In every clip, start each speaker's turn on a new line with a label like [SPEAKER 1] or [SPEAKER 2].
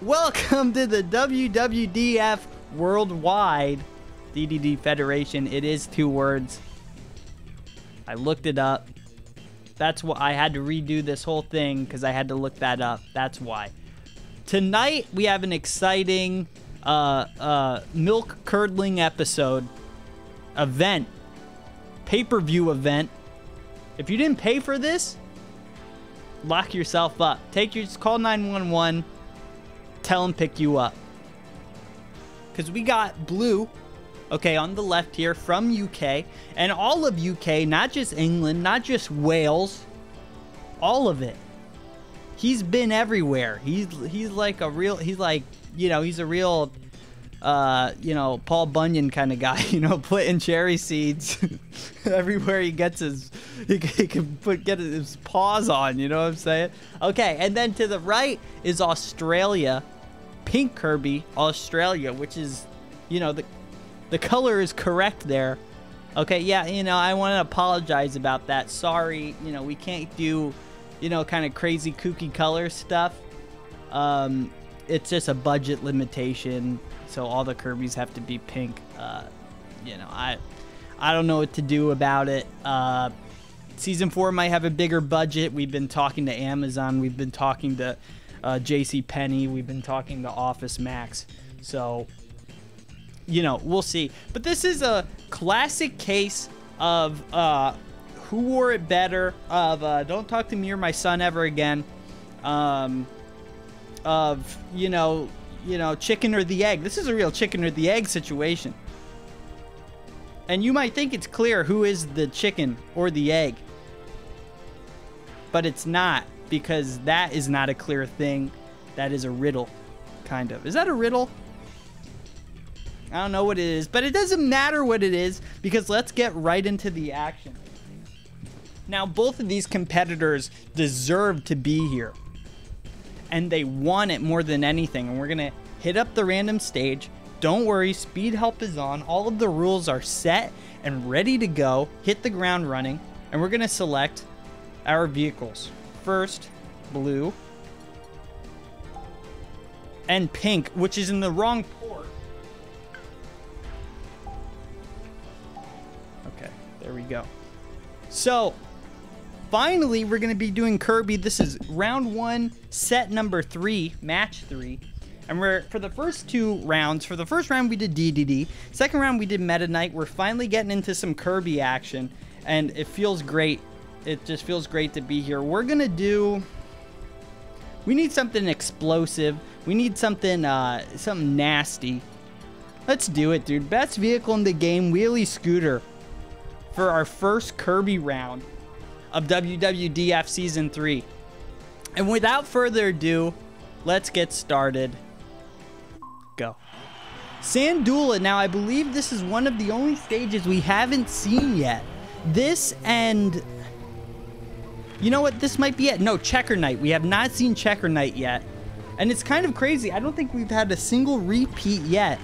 [SPEAKER 1] Welcome to the WWDF Worldwide DDD Federation. It is 2 words. I looked it up. That's why I had to redo this whole thing, because I had to look that up. That's why. Tonight, we have an exciting milk curdling episode. Event. Pay-per-view event. If you didn't pay for this, lock yourself up. Call 911. Tell them pick you up. Because we got Blue, okay, on the left here from UK. And all of UK, not just England, not just Wales. All of it. He's been everywhere. He's like a real, he's like, you know, he's a real, you know, Paul Bunyan kind of guy, you know, putting cherry seeds everywhere he gets his, he can get his paws on, you know what I'm saying? Okay, and then to the right is Australia, Pink Kirby, Australia, which is, you know, the color is correct there. Okay, yeah, you know, I want to apologize about that. Sorry, you know, we can't do, you know, kind of crazy kooky color stuff. It's just a budget limitation, so all the Kirbys have to be pink. You know, I don't know what to do about it. Season 4 might have a bigger budget. We've been talking to Amazon. We've been talking to JCPenney. We've been talking to Office Max. So, you know, we'll see. But this is a classic case of who wore it better, of don't talk to me or my son ever again, of, you know, chicken or the egg. This is a real chicken or the egg situation. And you might think it's clear who is the chicken or the egg. But it's not, because that is not a clear thing. That is a riddle, kind of. Is that a riddle? I don't know what it is, but it doesn't matter what it is, because let's get right into the action. Now, both of these competitors deserve to be here. And they want it more than anything. And we're going to hit up the random stage. Don't worry, speed help is on. All of the rules are set and ready to go. Hit the ground running. And we're going to select our vehicles. First, blue. And pink, which is in the wrong port. Okay, there we go. So, finally, we're going to be doing Kirby. This is round 1, set number 3, match 3. And we're, for the first 2 rounds, for the first round we did DDD. Second round we did Meta Knight. We're finally getting into some Kirby action. And it feels great. It just feels great to be here. We're going to do... We need something explosive. We need something, something nasty. Let's do it, dude. Best vehicle in the game, Wheelie Scooter. For our first Kirby round of WWDF Season 3. And without further ado, let's get started. Go. Sandula. Now, I believe this is one of the only stages we haven't seen yet. This and... You know what? This might be it. No, Checker Knight. We have not seen Checker Knight yet. And it's kind of crazy. I don't think we've had a single repeat yet.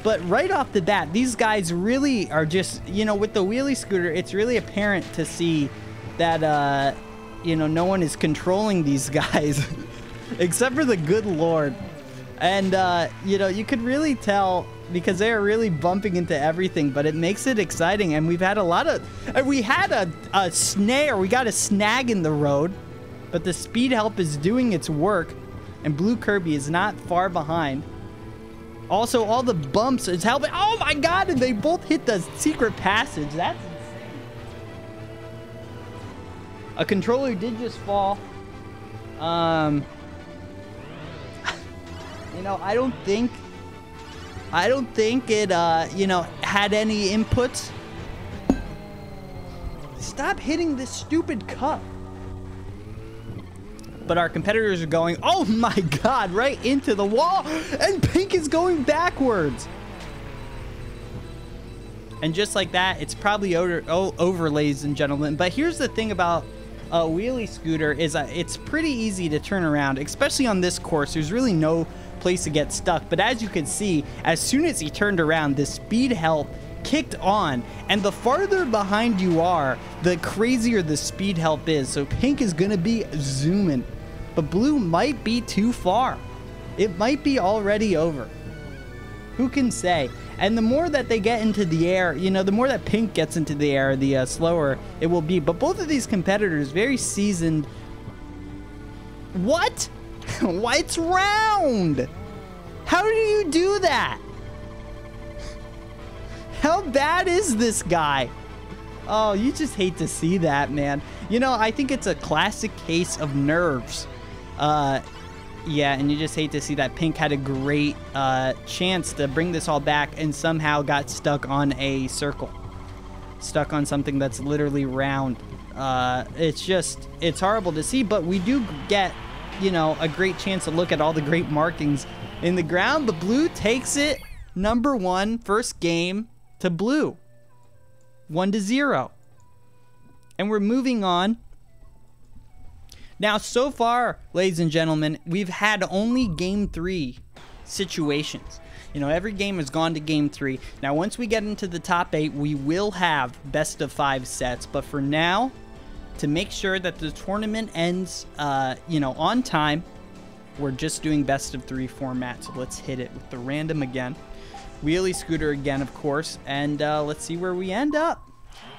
[SPEAKER 1] But right off the bat, these guys really are just... You know, with the Wheelie Scooter, it's really apparent to see that, you know, no one is controlling these guys. Except for the good Lord. And, you know, you could really tell because they are really bumping into everything, but it makes it exciting. And we've had a lot of, we had a snare, we got a snag in the road, but the speed help is doing its work, and Blue Kirby is not far behind. Also, all the bumps is helping. Oh my God, and they both hit the secret passage. That's insane. A controller did just fall. You know, I don't think it, you know, had any inputs. Stop hitting this stupid cup. But our competitors are going, oh my God, right into the wall. And Pink is going backwards. And just like that, it's probably over, ladies and gentlemen. But here's the thing about a Wheelie Scooter is it's pretty easy to turn around, especially on this course. There's really no place to get stuck. But as you can see, as soon as he turned around, the speed help kicked on, and the farther behind you are, the crazier the speed help is. So Pink is gonna be zooming, but Blue might be too far. it might be already over. Who can say? And the more that they get into the air, you know, the more that Pink gets into the air, the slower it will be. But both of these competitors, very seasoned. What? Why, it's round? How do you do that? How bad is this guy? Oh, you just hate to see that, man. You know, I think it's a classic case of nerves. Yeah, and you just hate to see that. Pink had a great chance to bring this all back and somehow got stuck on a circle. Stuck on something that's literally round. It's horrible to see, but we do get, you know, a great chance to look at all the great markings in the ground. But Blue takes it, number one, first game to Blue. 1-0. And we're moving on. Now, so far, ladies and gentlemen, we've had only Game 3 situations. You know, every game has gone to Game 3. Now, once we get into the top 8, we will have best of 5 sets. But for now, to make sure that the tournament ends, you know, on time, we're just doing best of 3 format. So let's hit it with the random again. Wheelie Scooter again, of course. And let's see where we end up.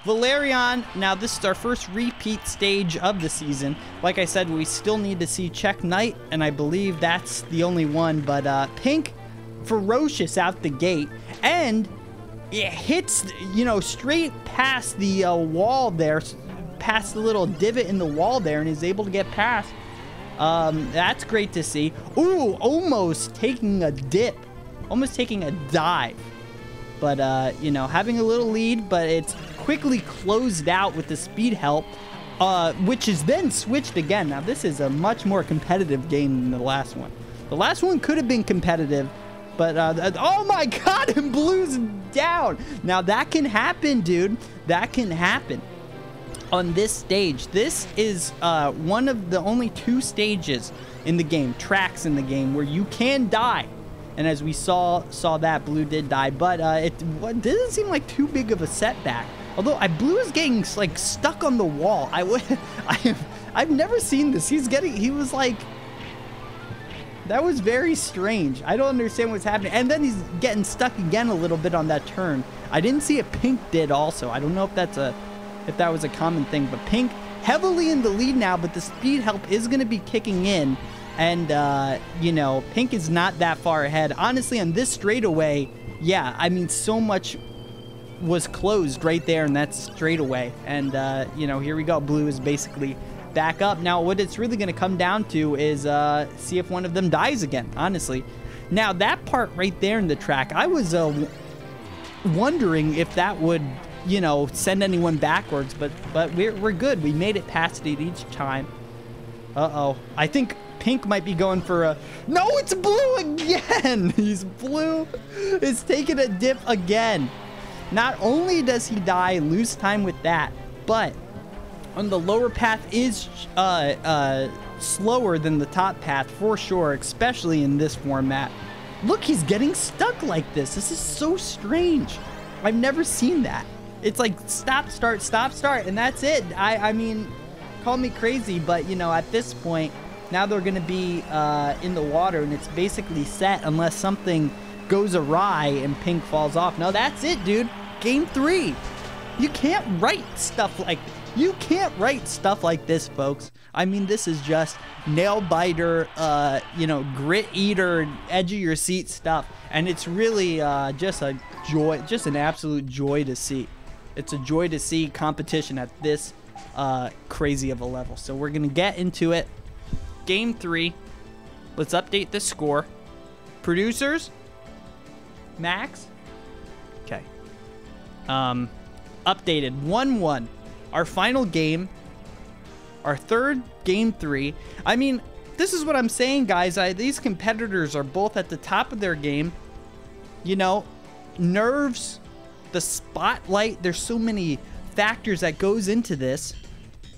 [SPEAKER 1] Valerian, now this is our first repeat stage of the season. Like I said, we still need to see Check Knight, and I believe that's the only one. But Pink, ferocious out the gate, and it hits, you know, straight past the wall there, past the little divot in the wall there, and is able to get past. That's great to see. Ooh, almost taking a dip, almost taking a dive. But, you know, having a little lead, but it's quickly closed out with the speed help, which is then switched again. Now, this is a much more competitive game than the last one. The last one could have been competitive, but, oh my God, and Blue's down. Now, that can happen, dude. That can happen on this stage. This is one of the only 2 stages in the game, tracks in the game, where you can die. And as we saw that, Blue did die, but it didn't seem like too big of a setback. Although Blue is getting like stuck on the wall. I've never seen this. He was like, that was very strange. I don't understand what's happening. And then he's getting stuck again a little bit on that turn. I didn't see if Pink did also. I don't know if that was a common thing, but Pink heavily in the lead now, but the speed help is going to be kicking in. And, you know, Pink is not that far ahead. Honestly, on this straightaway, yeah, I mean, so much was closed right there in that straightaway. And, you know, here we go. Blue is basically back up. Now, what it's really going to come down to is see if one of them dies again, honestly. Now, that part right there in the track, I was wondering if that would, you know, send anyone backwards. But we're good. We made it past it each time. Uh-oh. I think Pink might be going for a... No, it's Blue again! Blue is taking a dip again. Not only does he die and lose time with that, but on the lower path is slower than the top path for sure, especially in this format. Look, he's getting stuck like this. This is so strange. I've never seen that. It's like stop, start, and that's it. I mean, call me crazy, but, you know, at this point, now they're going to be in the water, and it's basically set unless something goes awry and Pink falls off. No, that's it, dude. Game 3. You can't write stuff like this, folks. I mean, this is just nail biter, you know, grit eater, edge of your seat stuff, and it's really just a joy, just an absolute joy to see. It's a joy to see competition at this crazy of a level. So we're gonna get into it. Game 3. Let's update the score. Producers, Max. Okay. Updated 1-1. Our final game. Our third game 3. I mean, this is what I'm saying, guys. These competitors are both at the top of their game. You know, nerves, the spotlight. There's so many factors that goes into this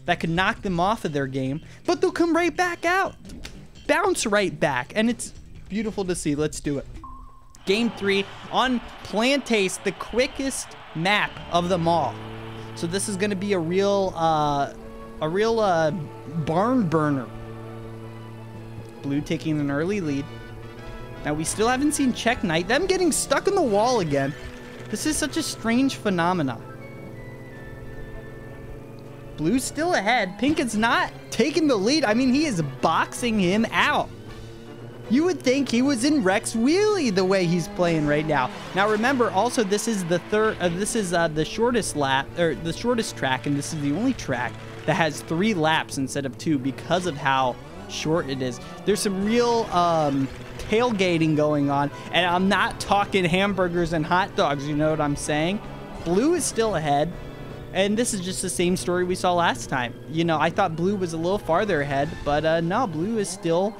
[SPEAKER 1] that could knock them off of their game, but they'll come right back out, bounce right back, and it's beautiful to see. Let's do it. Game 3 on Plantace, the quickest map of them all. So this is going to be a real barn burner. Blue taking an early lead. Now, we still haven't seen Check Knight. Them getting stuck in the wall again. This is such a strange phenomenon. Blue's still ahead. Pink is not taking the lead. I mean, he is boxing him out. You would think he was in Rex Wheelie the way he's playing right now. Now, remember, also, this is the the shortest lap, or the shortest track, and this is the only track that has 3 laps instead of 2 because of how short it is. There's some real tailgating going on, and I'm not talking hamburgers and hot dogs, you know what I'm saying? Blue is still ahead, and this is just the same story we saw last time. You know, I thought Blue was a little farther ahead, but no, Blue is still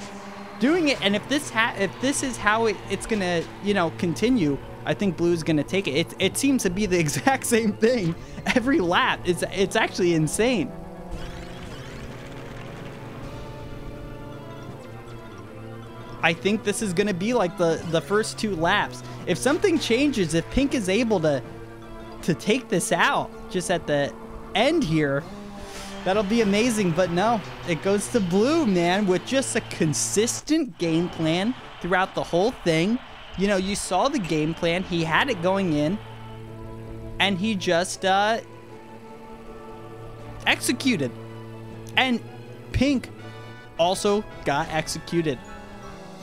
[SPEAKER 1] doing it. And if this is how it's gonna, you know, continue, I think Blue is gonna take it. It seems to be the exact same thing every lap. It's actually insane. I think this is gonna be like the first 2 laps. If something changes, if Pink is able to take this out just at the end here, that'll be amazing. But no, it goes to Blue, man, with just a consistent game plan throughout the whole thing. You know, you saw the game plan. He had it going in, and he just executed. And Pink also got executed,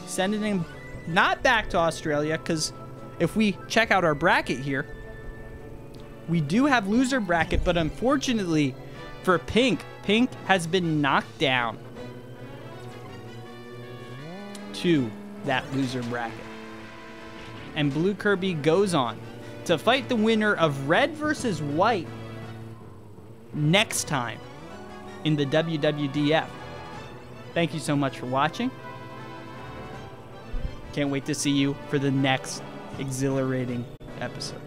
[SPEAKER 1] sending him not back to Australia, because if we check out our bracket here, we do have loser bracket, but unfortunately for Pink has been knocked down to that loser bracket. And Blue Kirby goes on to fight the winner of Red versus White next time in the WWDF. Thank you so much for watching. Can't wait to see you for the next exhilarating episode.